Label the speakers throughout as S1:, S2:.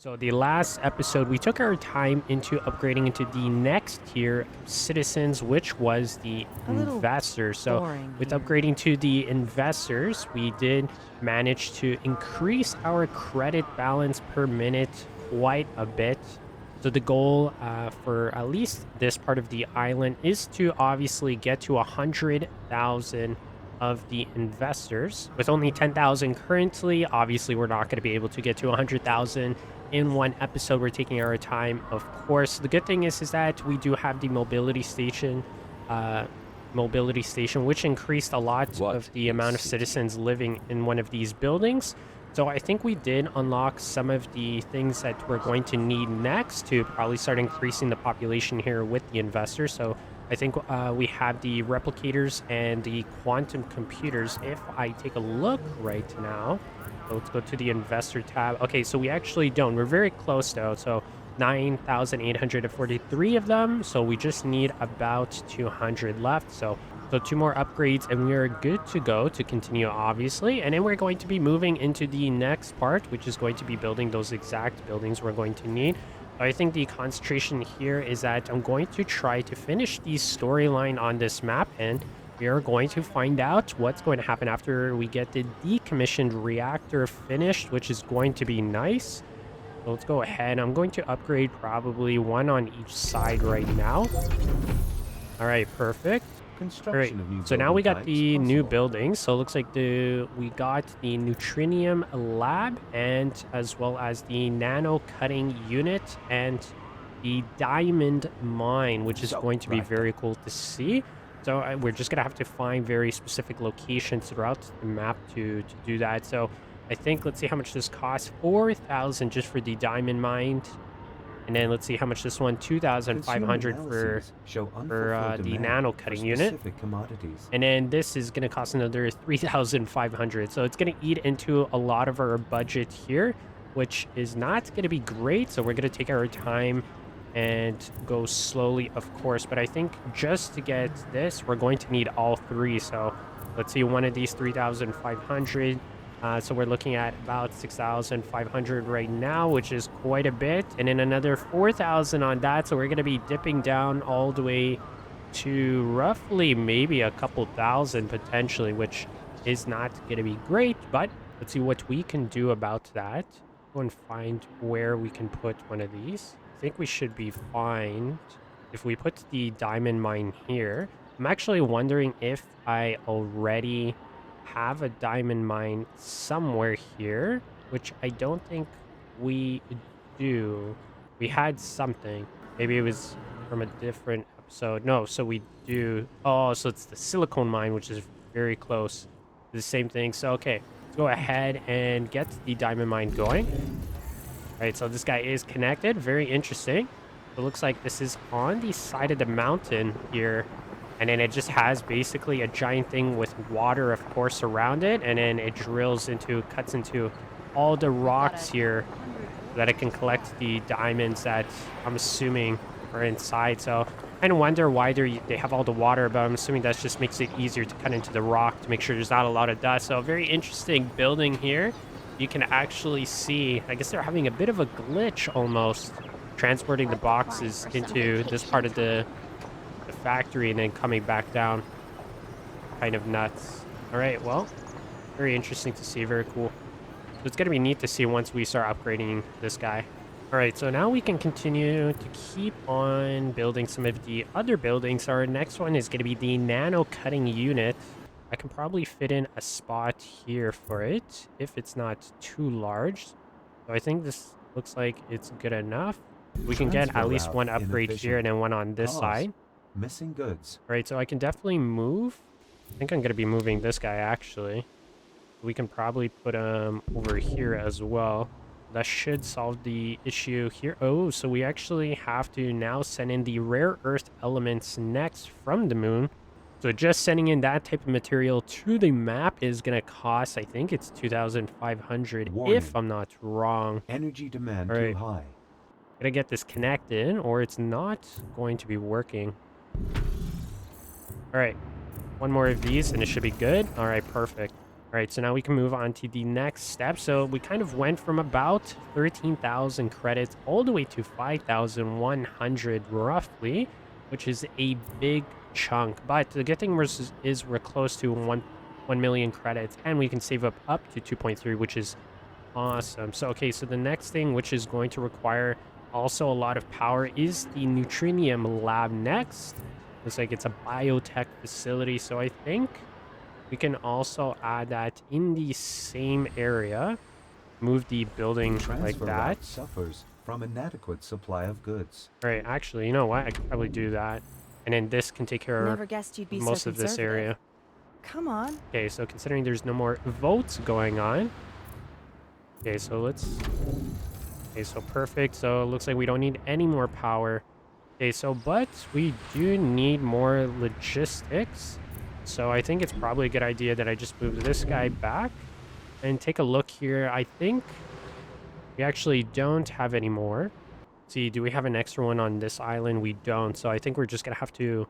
S1: So the last episode, we took our time into upgrading into the next tier citizens, which was the
S2: A little
S1: investors. So
S2: boring
S1: with
S2: here.
S1: upgrading to the investors, we did manage to increase our credit balance per minute quite a bit. So the goal for at least this part of the island is to obviously get to 100,000 of the investors. With only 10,000 currently, obviously we're not going to be able to get to 100,000 in one episode. We're taking our time, of course. The good thing is that we do have the uh mobility station, which increased a lot of
S3: What
S1: the
S3: is
S1: amount of
S3: city?
S1: citizens living in one of these buildings. So I think we did unlock some of the things that we're going to need next to probably start increasing the population here with the investors. So I think we have the replicators and the quantum computers. If I take a look right now, so let's go to the investor tab. Okay, so we actually don't. We're very close though. So 9,843 of them. So we just need about 200 left. So two more upgrades and we are good to go to continue, obviously. And then we're going to be moving into the next part, which is going to be building those exact buildings we're going to need. I think the concentration here is that I'm going to try to finish the storyline on this map, and we are going to find out what's going to happen after we get the decommissioned reactor finished, which is going to be nice. So let's go ahead. I'm going to upgrade probably one on each side right now. All right, perfect. All right,
S3: Construction of new
S1: so now
S3: building
S1: we got
S3: types
S1: the new
S3: possible.
S1: buildings. So it looks like we got the neutrinium lab and as well as the nano cutting unit and the diamond mine, which is
S3: So
S1: going to be very
S3: practical.
S1: cool to see. So we're just gonna have to find very specific locations throughout the map to do that. So I think let's see how much this costs. 4,000 just for the diamond mine, and then let's see how much this one.
S3: Consumer
S1: 2,500
S3: analyses show
S1: for
S3: unfulfilled
S1: the
S3: demand
S1: nano
S3: for
S1: cutting unit.
S3: specific commodities.
S1: And then this is going to cost another 3,500. So it's going to eat into a lot of our budget here, which is not going to be great. So we're going to take our time and go slowly, of course. But I think just to get this, we're going to need all three. So let's see, one of these 3,500. So we're looking at about 6,500 right now, which is quite a bit. And then another 4,000 on that. So we're going to be dipping down all the way to roughly maybe a couple thousand potentially, which is not going to be great, but let's see what we can do about that. Go and find where we can put one of these. I think we should be fine if we put the diamond mine here. I'm actually wondering if I already have a diamond mine somewhere here, which I don't think we do. We had something. Maybe it was from a different episode. No, so we do. Oh, so it's the silicone mine, which is very close to the same thing. So, okay, let's go ahead and get the diamond mine going. All right, so this guy is connected. Very interesting. It looks like this is on the side of the mountain here. And then it just has basically a giant thing with water, of course, around it. And then it cuts into all the
S2: We've got
S1: rocks here
S2: 100
S1: so that it can collect the diamonds that I'm assuming are inside. So I kind of wonder why they have all the water, but I'm assuming that just makes it easier to cut into the rock to make sure there's not a lot of dust. So a very interesting building here. You can actually see, I guess they're having a bit of a glitch almost, transporting the boxes into this part of the factory and then coming back down. Kind of nuts. All right, well, very interesting to see. Very cool. So it's going to be neat to see once we start upgrading this guy. All right, so now we can continue to keep on building some of the other buildings. Our next one is going to be the nano cutting unit. I can probably fit in a spot here for it if it's not too large. So I think this looks like it's good enough. We can get
S3: Transfer
S1: at least
S3: route
S1: one upgrade here and
S3: inefficient.
S1: then one on this
S3: Pause.
S1: side.
S3: Missing goods.
S1: All right, so I can definitely move. I think I'm going to be moving this guy, actually. We can probably put him over here as well. That should solve the issue here. Oh, so we actually have to now send in the rare earth elements next from the moon. So just sending in that type of material to the map is going to cost, I think it's 2,500
S3: Warning.
S1: if I'm not wrong.
S3: Energy demand
S1: All right.
S3: too high.
S1: Gotta get this connected or it's not going to be working. All right, one more of these and it should be good. All right, perfect. All right, so now we can move on to the next step. So we kind of went from about 13,000 credits all the way to 5,100 roughly, which is a big chunk. But the good thing is we're close to 1 million credits, and we can save up to 2.3, which is awesome. So, okay, so the next thing, which is going to require also a lot of power, is the Neutrinium Lab next. Looks like it's a biotech facility, so I think we can also add that in the same area. Move the building like
S3: Transfer
S1: that.
S3: route suffers from inadequate supply of goods.
S1: All right, actually, you know what? I could probably do that. And then this can take care
S2: Never
S1: of
S2: guessed you'd be
S1: most
S2: so
S1: of this
S2: conservative.
S1: area.
S2: Come on.
S1: Okay, so considering there's no more votes going on. Okay, so let's... Okay, so perfect. So it looks like we don't need any more power. Okay, so but we do need more logistics. So I think it's probably a good idea that I just move this guy back and take a look here. I think we actually don't have any more. See, do we have an extra one on this island? We don't. So I think we're just going to have to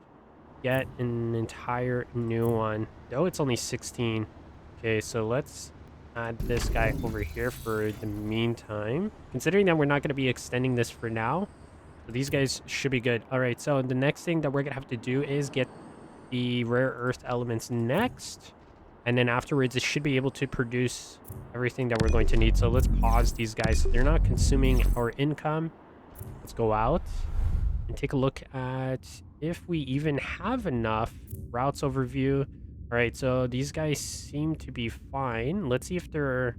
S1: get an entire new one. Though it's only 16. Okay, so let's add this guy over here for the meantime. Considering that we're not going to be extending this for now, so these guys should be good. All right, so the next thing that we're going to have to do is get the rare earth elements next. And then afterwards, it should be able to produce everything that we're going to need. So let's pause these guys so they're not consuming our income. Let's go out and take a look at if we even have enough. Routes overview. All right, so these guys seem to be fine. Let's see if they're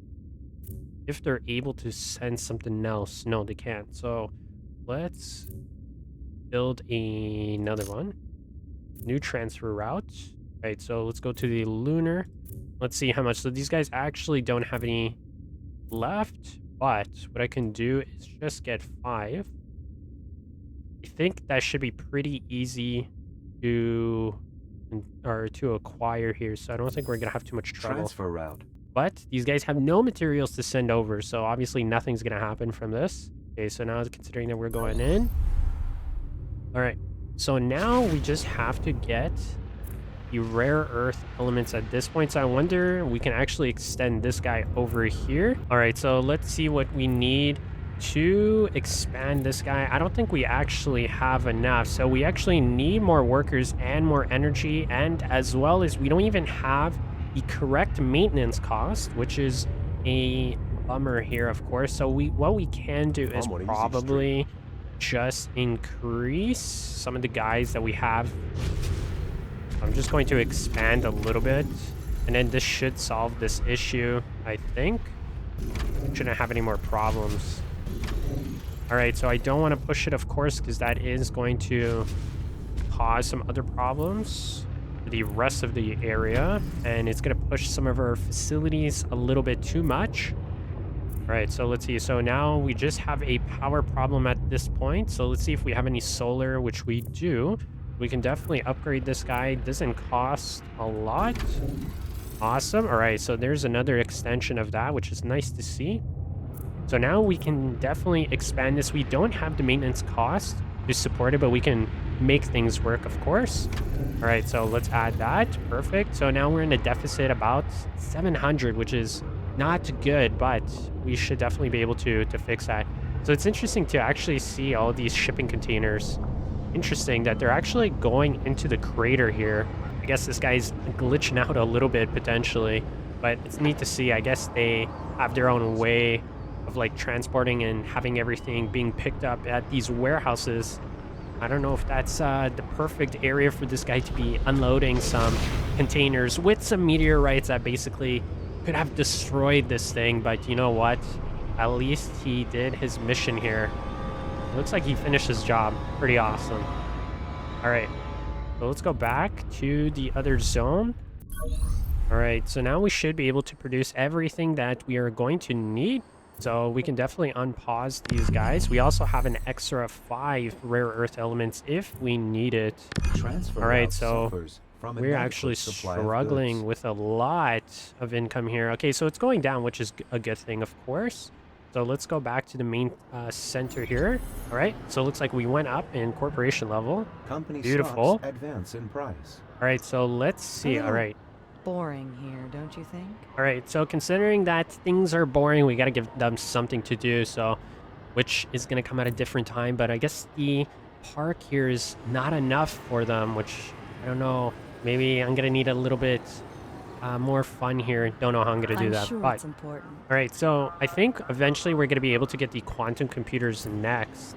S1: able to send something else. No, they can't. So let's build another one. New transfer route. All right, so let's go to the lunar. Let's see how much. So these guys actually don't have any left, but what I can do is just get 5. I think that should be pretty easy to acquire here, so I don't think we're gonna have too much trouble.
S3: Transfer route.
S1: But these guys have no materials to send over, so obviously nothing's gonna happen from this. Okay, so now considering that we're going in. All right, so now we just have to get the rare earth elements at this point. So I wonder we can actually extend this guy over here. All right, so let's see what we need to expand this guy. I don't think we actually have enough. So we actually need more workers and more energy, and as well as we don't even have the correct maintenance cost, which is a bummer here, of course. So what we can do is probably just increase some of the guys that we have. I'm just going to expand a little bit, and then this should solve this issue, I think. Shouldn't have any more problems. All right, so I don't want to push it, of course, because that is going to cause some other problems for the rest of the area, and it's going to push some of our facilities a little bit too much. All right, so let's see. So now we just have a power problem at this point. So let's see if we have any solar, which we do. We can definitely upgrade this guy. It doesn't cost a lot. Awesome. All right, so there's another extension of that, which is nice to see. So now we can definitely expand this. We don't have the maintenance cost to support it, but we can make things work, of course. All right, so let's add that. Perfect. So now we're in a deficit about 700, which is not good, but we should definitely be able to fix that. So it's interesting to actually see all these shipping containers. Interesting that they're actually going into the crater here. I guess this guy's glitching out a little bit potentially, but it's neat to see. I guess they have their own way of like transporting and having everything being picked up at these warehouses. I don't know if that's the perfect area for this guy to be unloading some containers with some meteorites that basically could have destroyed this thing, but you know what? At least he did his mission here. It looks like he finished his job. Pretty awesome. All right, so let's go back to the other zone. All right, so now we should be able to produce everything that we are going to need. So we can definitely unpause these guys. We also have an extra 5 rare earth elements if we need it.
S3: Transfer
S1: All right,
S3: route
S1: so
S3: suffers from
S1: we're
S3: inadequate
S1: actually
S3: supply of
S1: struggling
S3: goods.
S1: with a lot of income here. Okay, so it's going down, which is a good thing, of course. So let's go back to the main center here. All right, so it looks like we went up in corporation level.
S3: Company
S1: Beautiful.
S3: stocks advance in price.
S1: All right, so let's see. All right,
S2: boring here, don't you think?
S1: All right, so considering that things are boring, we got to give them something to do. So, which is going to come at a different time. But I guess the park here is not enough for them, which I don't know. Maybe I'm going to need a little bit more fun here. Don't know how I'm going to do
S2: I'm
S1: that.
S2: sure
S1: But
S2: it's important.
S1: all right, so I think eventually we're going to be able to get the quantum computers next.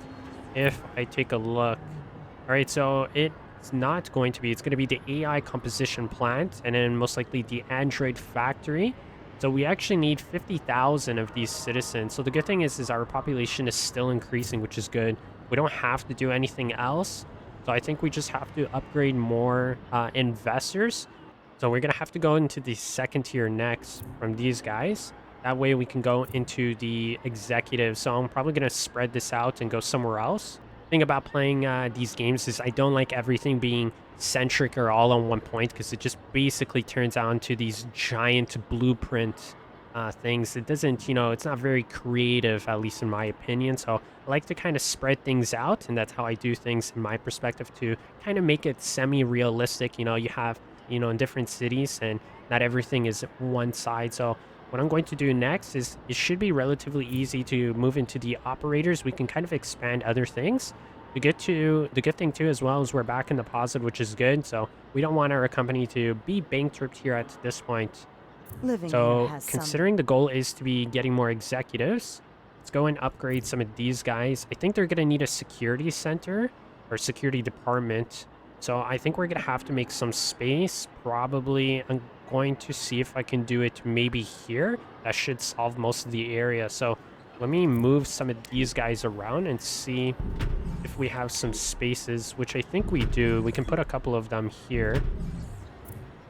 S1: If I take a look. All right, so it's not going to be. It's going to be the AI composition plant and then most likely the Android factory. So we actually need 50,000 of these citizens. So the good thing is our population is still increasing, which is good. We don't have to do anything else. So I think we just have to upgrade more investors. So we're going to have to go into the second tier next from these guys. That way we can go into the executive. So I'm probably going to spread this out and go somewhere else. Thing about playing these games is I don't like everything being centric or all on one point because it just basically turns out into these giant blueprint things. It doesn't, it's not very creative, at least in my opinion. So I like to kind of spread things out, and that's how I do things in my perspective to kind of make it semi-realistic. You have, in different cities, and not everything is one side. So what I'm going to do next is it should be relatively easy to move into the operators. We can kind of expand other things. The good thing too as well is we're back in the positive, which is good. So we don't want our company to be bankrupt here at this point.
S2: Living here
S1: So
S2: has
S1: considering the goal is to be getting more executives, let's go and upgrade some of these guys. I think they're going to need a security center or security department. So I think we're going to have to make some space. Probably I'm going to see if I can do it maybe here. That should solve most of the area. So let me move some of these guys around and see if we have some spaces, which I think we do. We can put a couple of them here.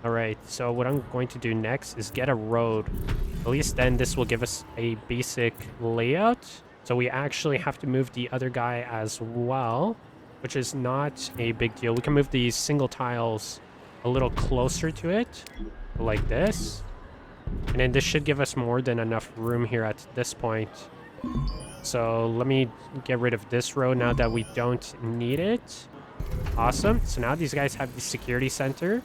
S1: All right, so what I'm going to do next is get a road. At least then this will give us a basic layout. So we actually have to move the other guy as well, which is not a big deal. We can move these single tiles a little closer to it, like this. And then this should give us more than enough room here at this point. So let me get rid of this road now that we don't need it. Awesome. So now these guys have the security center.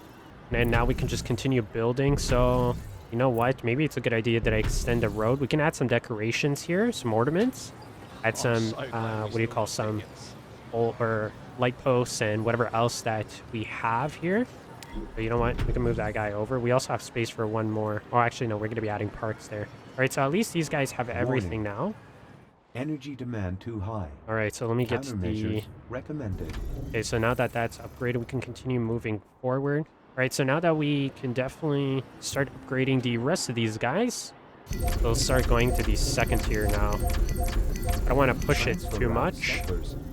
S1: And now we can just continue building. So you know what? Maybe it's a good idea that I extend the road. We can add some decorations here, some ornaments. Add some, what do you call, some or light posts and whatever else that we have here. But you know what? We can move that guy over. We also have space for one more. Oh, actually, no, we're going to be adding parks there. All right, so at least these guys have everything now.
S3: Energy demand too high.
S1: All right, so let me get the...
S3: Countermeasures recommended.
S1: Okay, so now that that's upgraded, we can continue moving forward. All right, so now that we can definitely start upgrading the rest of these guys, we'll start going to the second tier now. I don't want to push it too much.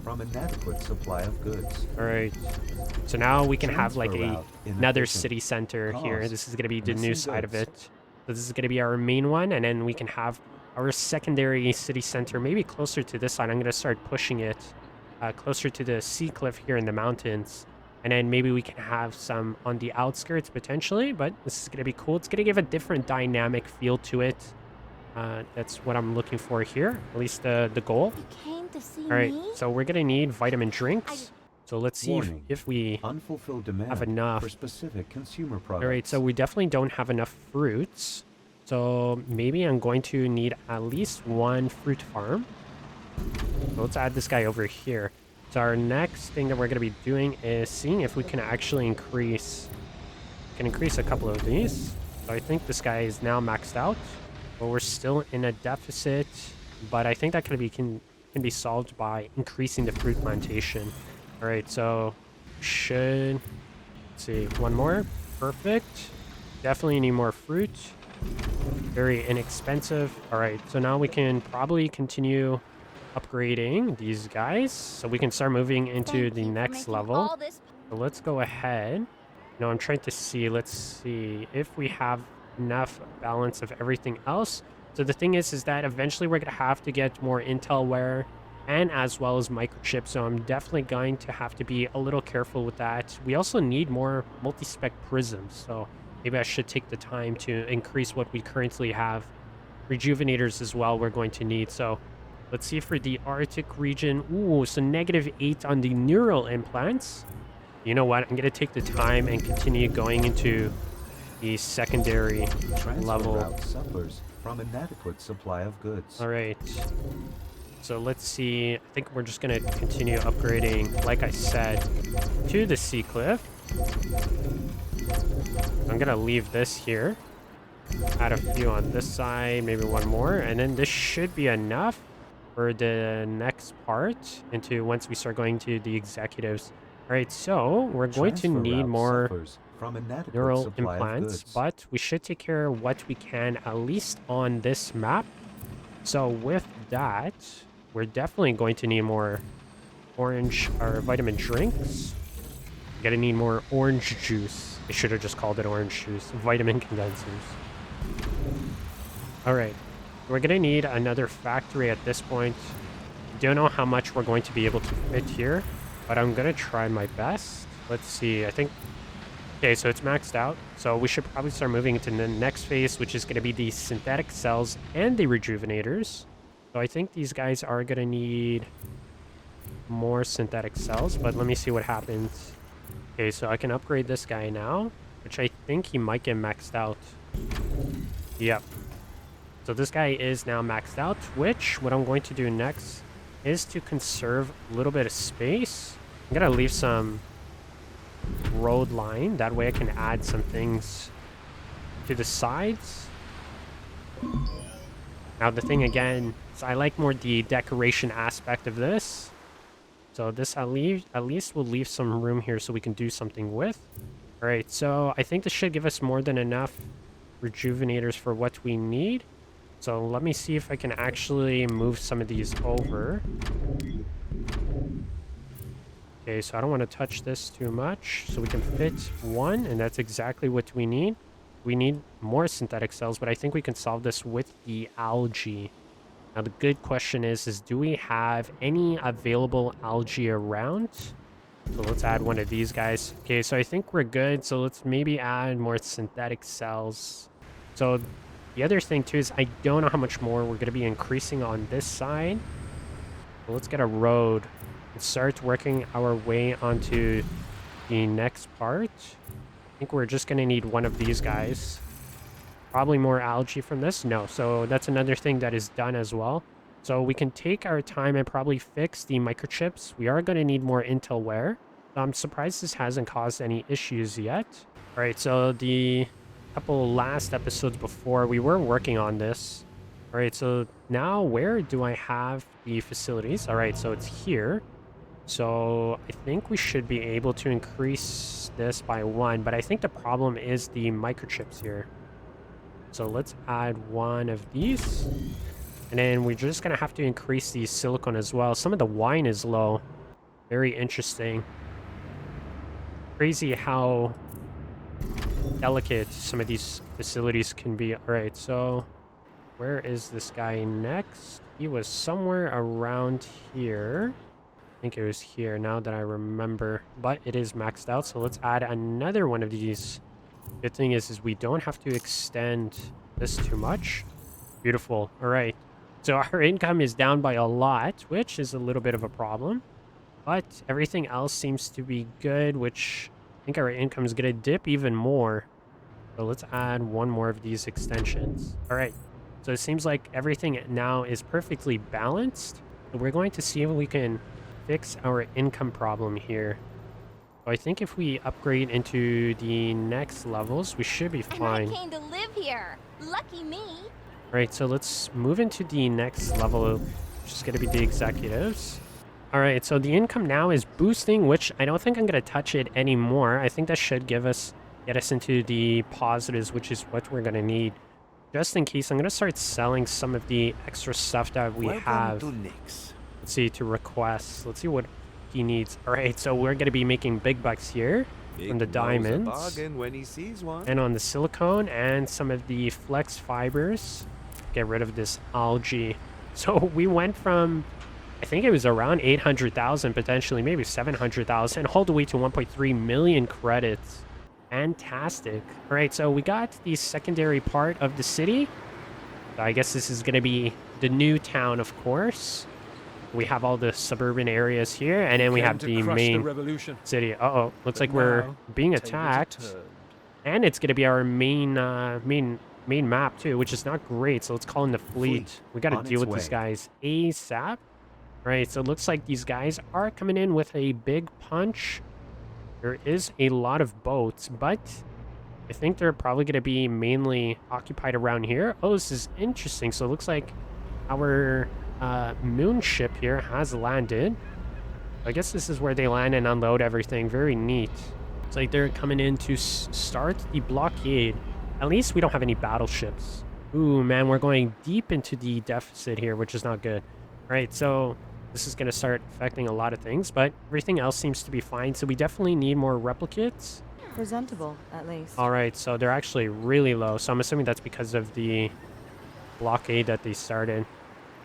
S3: From inadequate supply of goods.
S1: All right, so now we can have like another
S3: inefficient,
S1: city center here.
S3: cost,
S1: This is going to be the new
S3: missing
S1: side of
S3: goods.
S1: it. So this is going to be our main one, and then we can have our secondary city center maybe closer to this side. I'm going to start pushing it closer to the sea cliff here in the mountains. And then maybe we can have some on the outskirts potentially, but this is going to be cool. It's going to give a different dynamic feel to it. That's what I'm looking for here, at least the goal.
S4: You came to see
S1: All right,
S4: me?
S1: so we're going to need vitamin drinks. So let's see
S3: Warning.
S1: if we
S3: Unfulfilled demand
S1: have enough.
S3: for specific consumer products.
S1: All right, so we definitely don't have enough fruits. So maybe I'm going to need at least one fruit farm. So let's add this guy over here. So our next thing that we're going to be doing is seeing if we can actually increase a couple of these. So I think this guy is now maxed out, but we're still in a deficit. But I think that can be solved by increasing the fruit plantation. All right, so let's see, one more. Perfect. Definitely need more fruit. Very inexpensive. All right, so now we can probably continue upgrading these guys so we can start moving into the next level. So let's go ahead. No, I'm trying to see. Let's see if we have enough balance of everything else. So the thing is that eventually we're going to have to get more Intelware and as well as microchips. So I'm definitely going to have to be a little careful with that. We also need more multi-spec prisms. So maybe I should take the time to increase what we currently have. Rejuvenators as well we're going to need. So let's see for the Arctic region. Ooh, so -8 on the neural implants. You know what? I'm going to take the time and continue going into the secondary
S3: Transfer
S1: level.
S3: route suffers from inadequate supply of goods.
S1: All right. So let's see. I think we're just going to continue upgrading, like I said, to the sea cliff. I'm going to leave this here. Add a few on this side, maybe one more. And then this should be enough for the next part into once we start going to the executives. All right, so we're going to
S3: Transfer
S1: need
S3: route
S1: more
S3: suffers from inadequate
S1: neural
S3: supply of
S1: implants,
S3: goods.
S1: but we should take care of what we can, at least on this map. So with that, we're definitely going to need more orange or vitamin drinks. We're gonna need more orange juice. I should have just called it orange juice. Vitamin condensers. All right, we're gonna need another factory at this point. Don't know how much we're going to be able to fit here, but I'm gonna try my best. Let's see, I think, okay, so it's maxed out. So we should probably start moving into the next phase, which is gonna be the synthetic cells and the rejuvenators. So I think these guys are gonna need more synthetic cells, but let me see what happens. Okay, so I can upgrade this guy now, which I think he might get maxed out. Yep. So this guy is now maxed out, which what I'm going to do next is to conserve a little bit of space. I'm gonna leave some road line. That way I can add some things to the sides. Now the thing again is I like more the decoration aspect of this. So this at least will leave some room here so we can do something with. All right, so I think this should give us more than enough rejuvenators for what we need. So let me see if I can actually move some of these over. Okay, so I don't want to touch this too much. So we can fit one, and that's exactly what we need. We need more synthetic cells, but I think we can solve this with the algae. Now the good question is do we have any available algae around? So let's add one of these guys. Okay, so I think we're good. So let's maybe add more synthetic cells. So the other thing too is I don't know how much more we're going to be increasing on this side. So let's get a road and start working our way onto the next part. I think we're just going to need one of these guys. Probably more algae from this? No. So that's another thing that is done as well. So we can take our time and probably fix the microchips. We are going to need more Intel wear. I'm surprised this hasn't caused any issues yet. All right, so the couple last episodes before, we were working on this. All right, so now where do I have the facilities? All right, so it's here. So I think we should be able to increase this by 1, but I think the problem is the microchips here. So let's add one of these. And then we're just going to have to increase the silicon as well. Some of the wine is low. Very interesting. Crazy how delicate some of these facilities can be. All right, so where is this guy next? He was somewhere around here. I think it was here now that I remember. But it is maxed out, so let's add another one of these. Good thing is we don't have to extend this too much. Beautiful. All right. So our income is down by a lot, which is a little bit of a problem. But everything else seems to be good, which I think our income is going to dip even more. So let's add one more of these extensions. All right. So it seems like everything now is perfectly balanced. So we're going to see if we can fix our income problem here. So I think if we upgrade into the next levels, we should be fine.
S4: And I came to live here. Lucky me.
S1: All right, so let's move into the next level, which is going to be the executives. All right, so the income now is boosting, which I don't think I'm going to touch it anymore. I think that should get us into the positives, which is what we're going to need. Just in case, I'm going to start selling some of the extra stuff that we have. Let's see, to request. Let's see what he needs. All right, so we're going to be making big bucks here from the diamonds
S5: when he sees one.
S1: and on the silicone and some of the flex fibers. Get rid of this algae. So we went from, I think it was around 800,000, potentially maybe 700,000, all the way to 1.3 million credits. Fantastic. All right, so we got the secondary part of the city. So I guess this is going to be the new town, of course. We have all the suburban areas here, and then we have the main city. Uh-oh, looks like we're being attacked. And it's going to be our main map too, which is not great. So let's call in the fleet. We got to
S3: on
S1: deal
S3: its
S1: with these
S3: way.
S1: guys ASAP. Right, so it looks like these guys are coming in with a big punch. There is a lot of boats, but I think they're probably going to be mainly occupied around here. Oh, this is interesting. So it looks like our moon ship here has landed. I guess this is where they land and unload everything. Very neat. It's like they're coming in to start the blockade. At least we don't have any battleships. Ooh, man, we're going deep into the deficit here, which is not good. All right, so this is going to start affecting a lot of things, but everything else seems to be fine. So we definitely need more replicates.
S2: Presentable, at least.
S1: All right, so they're actually really low. So I'm assuming that's because of the blockade that they started.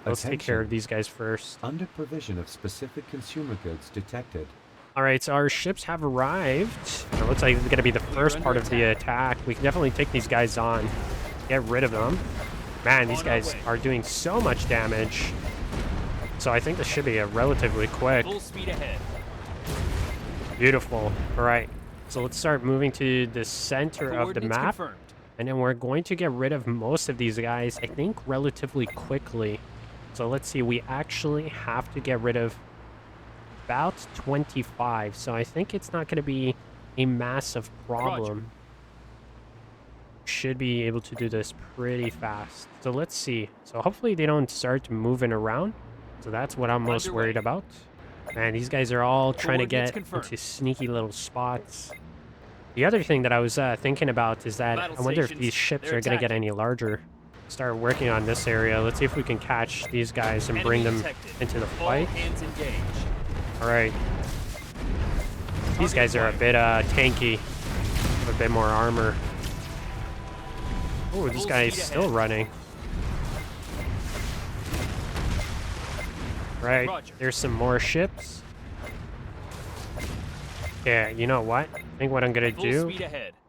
S1: Let's take care of these guys first.
S3: Under provision of specific consumer goods detected.
S1: All right, so our ships have arrived. It looks like it's going to be the first part of the attack. We can definitely take these guys on, get rid of them. Man, these guys are doing so much damage. So I think this should be a relatively quick.
S5: Full speed ahead.
S1: Beautiful. All right, so let's start moving to the center of the map.
S5: Confirmed.
S1: And then we're going to get rid of most of these guys, I think, relatively quickly. So let's see, we actually have to get rid of about 25. So I think it's not going to be a massive problem. Should be able to do this pretty fast. So let's see. So hopefully they don't start moving around. So that's what I'm most worried about. Man, these guys are all trying to get into sneaky little spots. The other thing that I was thinking about is that I wonder if these ships are going to get any larger. Start working on this area. Let's see if we can catch these guys and bring them into the fight. All right. These guys are a bit tanky. Have a bit more armor. Oh, this guy is still running. Right. There's some more ships. Yeah, you know what? I think what I'm going to do,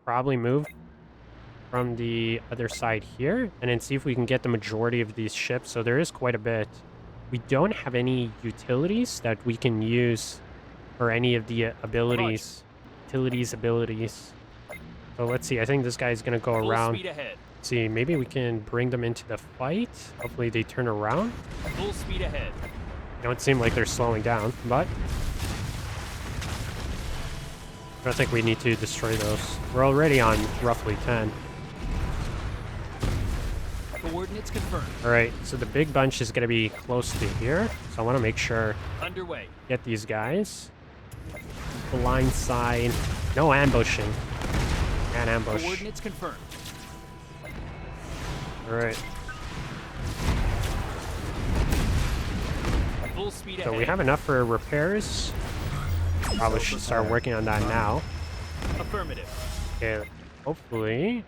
S1: probably move from the other side here and then see if we can get the majority of these ships. So there is quite a bit. We don't have any utilities that we can use for any of the abilities. Abilities. So let's see. I think this guy's going to go around. Let's see, maybe we can bring them into the fight. Hopefully they turn around.
S5: Full speed ahead.
S1: Don't seem like they're slowing down, but I don't think we need to destroy those. We're already on roughly 10.
S5: Coordinates confirmed.
S1: All right, so the big bunch is going to be close to here. So I want to make sure
S5: Underway.
S1: Get these guys. Blind side. No ambushing. And ambush.
S5: Coordinates confirmed.
S1: All right.
S5: Full speed
S1: So
S5: ahead.
S1: we have enough for repairs. Probably should start working on that now.
S5: Affirmative.
S1: Okay, hopefully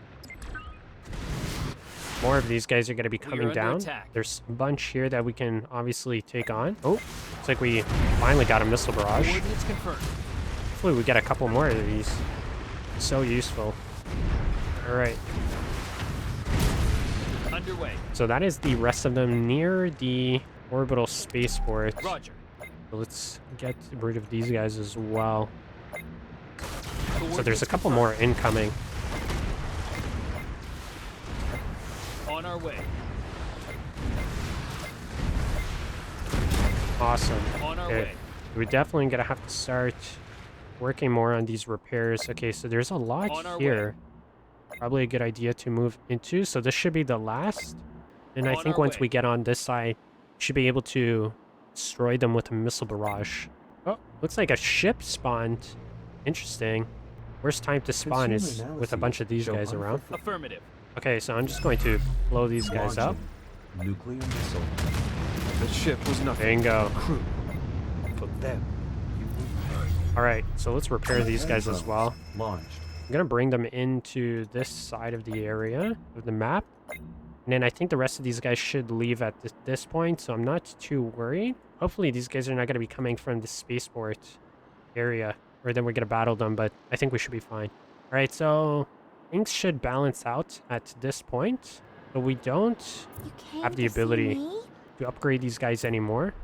S1: more of these guys are going to be coming down.
S5: Attack.
S1: There's a bunch here that we can obviously take on. Oh, looks like we finally got a missile barrage.
S5: Coordinates confirmed.
S1: Hopefully we get a couple more of these. So useful. All right.
S5: Underway.
S1: So that is the rest of them near the orbital spaceport.
S5: Roger.
S1: So let's get rid of these guys as well. So there's
S5: Coordinates
S1: a couple
S5: confirmed.
S1: more incoming.
S5: On our way.
S1: Awesome.
S5: On our
S1: Okay.
S5: way.
S1: We're definitely going to have to start working more on these repairs. Okay, so there's a
S5: On
S1: lot
S5: our
S1: here. Probably a good idea to move into. So this should be the last. And I
S5: On
S1: think
S5: our
S1: once
S5: way.
S1: we get on this side, we should be able to destroy them with a missile barrage. Oh, looks like a ship spawned. Interesting. Worst time to spawn is
S3: Consumer
S1: with a bunch of these
S3: analyses
S1: guys
S3: show
S1: around.
S5: Affirmative.
S1: Okay, so I'm just going to blow these guys up.
S3: Launching nuclear missile.
S6: The ship was nothing.
S1: Bingo.
S6: Crew. For them.
S1: All right, so let's repair these guys as well.
S3: Launched.
S1: I'm going to bring them into this side of the area of the map. And then I think the rest of these guys should leave at this point, so I'm not too worried. Hopefully these guys are not going to be coming from the spaceport area, or then we're going to battle them, but I think we should be fine. All right, so things should balance out at this point, but we don't
S4: You came
S1: have the
S4: to see
S1: ability
S4: me?
S1: to upgrade these guys anymore.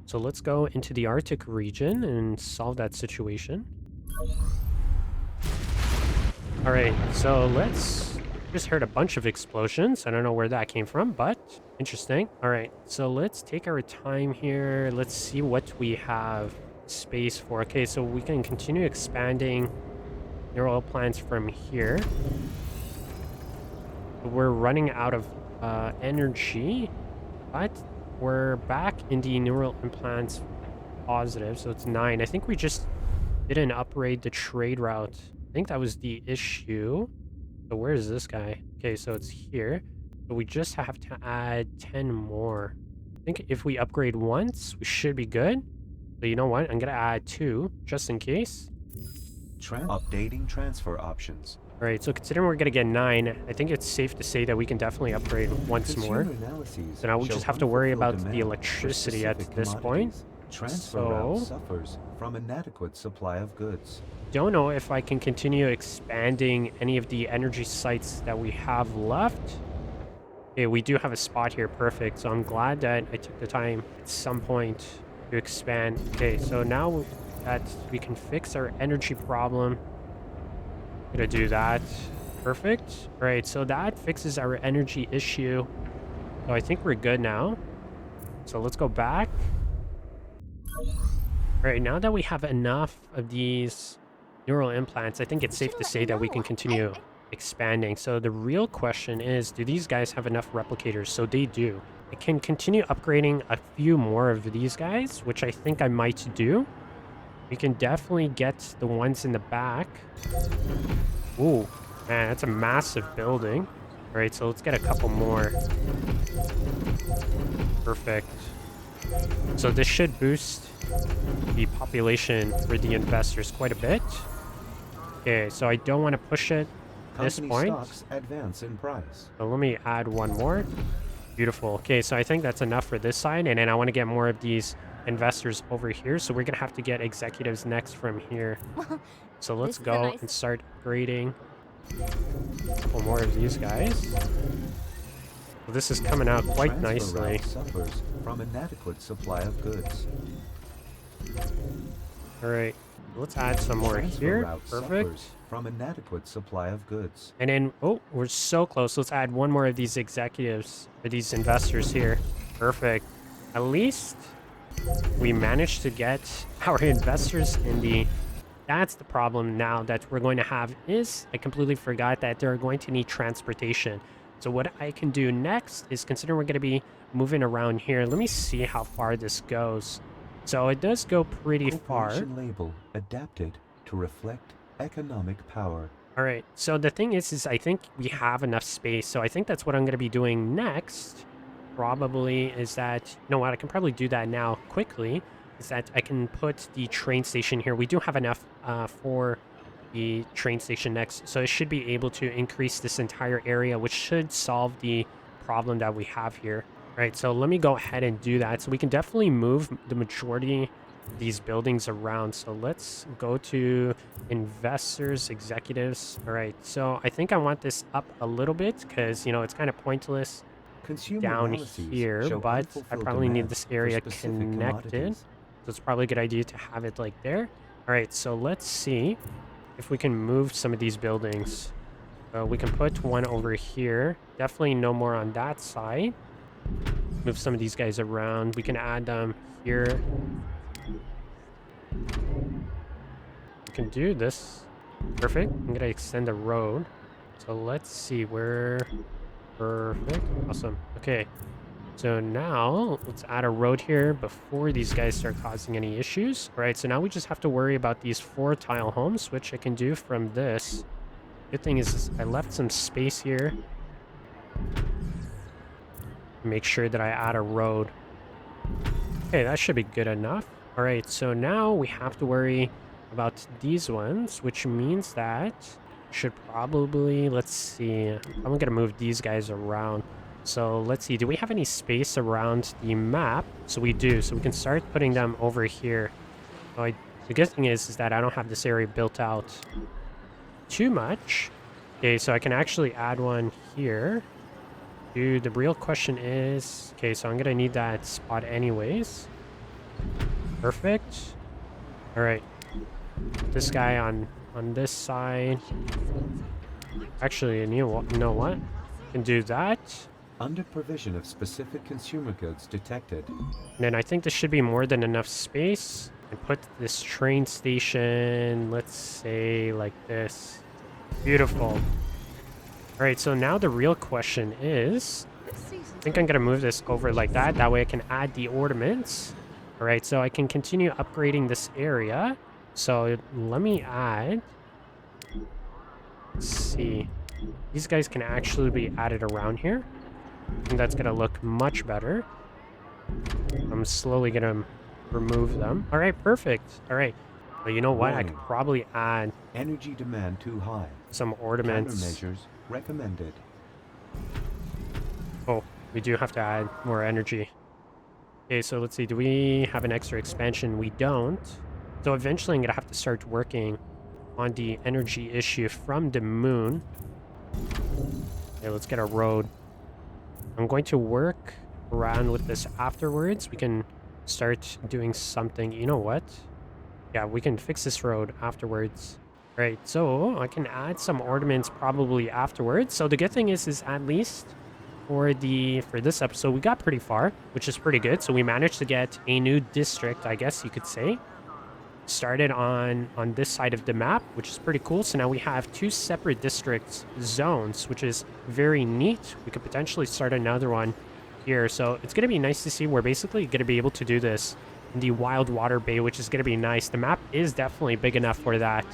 S1: So let's go into the Arctic region and solve that situation. All right, so let's just heard a bunch of explosions. I don't know where that came from, but interesting. All right, so let's take our time here. Let's see what we have space for. Okay, so we can continue expanding neural plants from here. We're running out of energy, but we're back in the neural implants positive, so it's 9. I think we just didn't upgrade the trade route. I think that was the issue. So where is this guy? Okay, so it's here. So we just have to add 10 more. I think if we upgrade once, we should be good. So you know what? I'm gonna add 2 just in case.
S3: Updating transfer options.
S1: All right, so considering we're gonna get 9, I think it's safe to say that we can definitely upgrade once more.
S3: Analyses
S1: So now we
S3: show
S1: just have to worry about
S3: unfulfilled
S1: the
S3: demand for
S1: electricity at
S3: specific
S1: this point.
S3: commodities. Transfer
S1: So-
S3: route suffers from inadequate supply of goods.
S1: Don't know if I can continue expanding any of the energy sites that we have left. Okay, we do have a spot here, perfect. So I'm glad that I took the time at some point to expand. Okay, so now that we can fix our energy problem, gonna do that. Perfect. All right, so that fixes our energy issue. So I think we're good now. So let's go back. All right, now that we have enough of these neural implants, I think it's safe to say that we can continue expanding. So the real question is, do these guys have enough replicators? So they do. I can continue upgrading a few more of these guys, which I think I might do. We can definitely get the ones in the back. Ooh, man, that's a massive building. All right, so let's get a couple more. Perfect. So this should boost the population for the investors quite a bit. Okay, so I don't want to push it at this
S3: Company
S1: point.
S3: stocks advance in price.
S1: So let me add one more. Beautiful. Okay, so I think that's enough for this side, and then I want to get more of these investors over here. So we're gonna have to get executives next from here. So let's
S4: This is a
S1: go
S4: nice-
S1: and start grading a couple more of these guys. Well, this is coming out quite
S3: Transfer
S1: nicely.
S3: route suffers from inadequate supply of goods.
S1: All right, let's add some more
S3: Transfer
S1: here.
S3: route
S1: Perfect.
S3: suffers from inadequate supply of goods.
S1: And then, oh, we're so close. Let's add one more of these executives, or these investors here. Perfect. At least we managed to get our investors in the... That's the problem now that we're going to have is I completely forgot that they're going to need transportation. So what I can do next is, consider we're going to be moving around here. Let me see how far this goes. So it does go pretty far.
S3: Corporation label adapted to reflect economic power.
S1: All right, so the thing is I think we have enough space. So I think that's what I'm going to be doing next. Probably is that, you know what, I can probably do that now quickly. Is that I can put the train station here. We do have enough for the train station next. So it should be able to increase this entire area, which should solve the problem that we have here. All right, so let me go ahead and do that. So we can definitely move the majority of these buildings around. So let's go to investors, executives. All right, so I think I want this up a little bit because, you know, it's kind of pointless
S3: Consumer
S1: down
S3: analyses
S1: here,
S3: show
S1: but I
S3: unfulfilled
S1: probably need
S3: demand
S1: this
S3: for
S1: area
S3: specific
S1: connected.
S3: commodities.
S1: So it's probably a good idea to have it like there. All right, so let's see if we can move some of these buildings. So we can put one over here. Definitely no more on that side. Move some of these guys around. We can add them here. We can do this. Perfect. I'm gonna extend the road. So let's see where... Perfect. Awesome. Okay. So now let's add a road here before these guys start causing any issues. All right, so now we just have to worry about these 4 tile homes, which I can do from this. Good thing is I left some space here. Make sure that I add a road. Okay, that should be good enough. All right, so now we have to worry about these ones, which means that should probably, let's see, I'm gonna move these guys around. So let's see, do we have any space around the map? So we do, so we can start putting them over here. So the good thing is that I don't have this area built out too much. Okay, so I can actually add one here. Dude, the real question is, okay, so I'm gonna need that spot anyways. Perfect. All right, put this guy on on this side. Actually, you know what? Can do that.
S3: Under provision of specific consumer goods detected.
S1: And then I think this should be more than enough space. And put this train station, let's say like this. Beautiful. All right, so now the real question is, I think I'm gonna move this over like that. That way I can add the ornaments. All right, so I can continue upgrading this area. So let me add. Let's see. These guys can actually be added around here. I think that's gonna look much better. I'm slowly gonna remove them. All right, perfect. All right. But you know what? I could probably add
S3: Energy demand too high.
S1: some ornaments.
S3: Countermeasures recommended.
S1: Oh, we do have to add more energy. Okay, so let's see. Do we have an extra expansion? We don't. So eventually I'm going to have to start working on the energy issue from the moon. Okay, let's get a road. I'm going to work around with this afterwards. We can start doing something. You know what? Yeah, we can fix this road afterwards. Right, so I can add some ornaments probably afterwards. So the good thing is at least for this episode, we got pretty far, which is pretty good. So we managed to get a new district, I guess you could say. Started on this side of the map, which is pretty cool. So now we have 2 separate district zones, which is very neat. We could potentially start another one here. So it's going to be nice to see. We're basically going to be able to do this in the Wild Water Bay, which is going to be nice. The map is definitely big enough for that.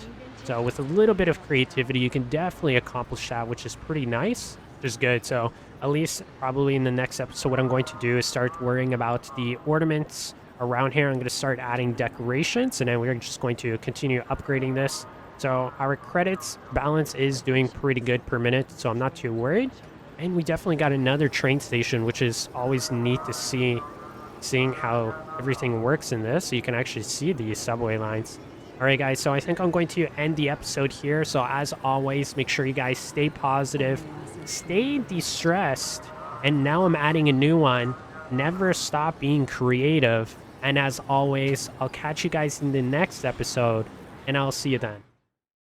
S1: So with a little bit of creativity, you can definitely accomplish that, which is pretty nice, which is good. So at least probably in the next episode, what I'm going to do is start worrying about the ornaments around here. I'm going to start adding decorations, and then we're just going to continue upgrading this. So our credits balance is doing pretty good per minute, so I'm not too worried. And we definitely got another train station, which is always neat to see, seeing how everything works in this. So you can actually see these subway lines. All right, guys, so I think I'm going to end the episode here. So as always, make sure you guys stay positive, stay de-stressed, and now I'm adding a new one. Never stop being creative. And as always, I'll catch you guys in the next episode, and I'll see you then.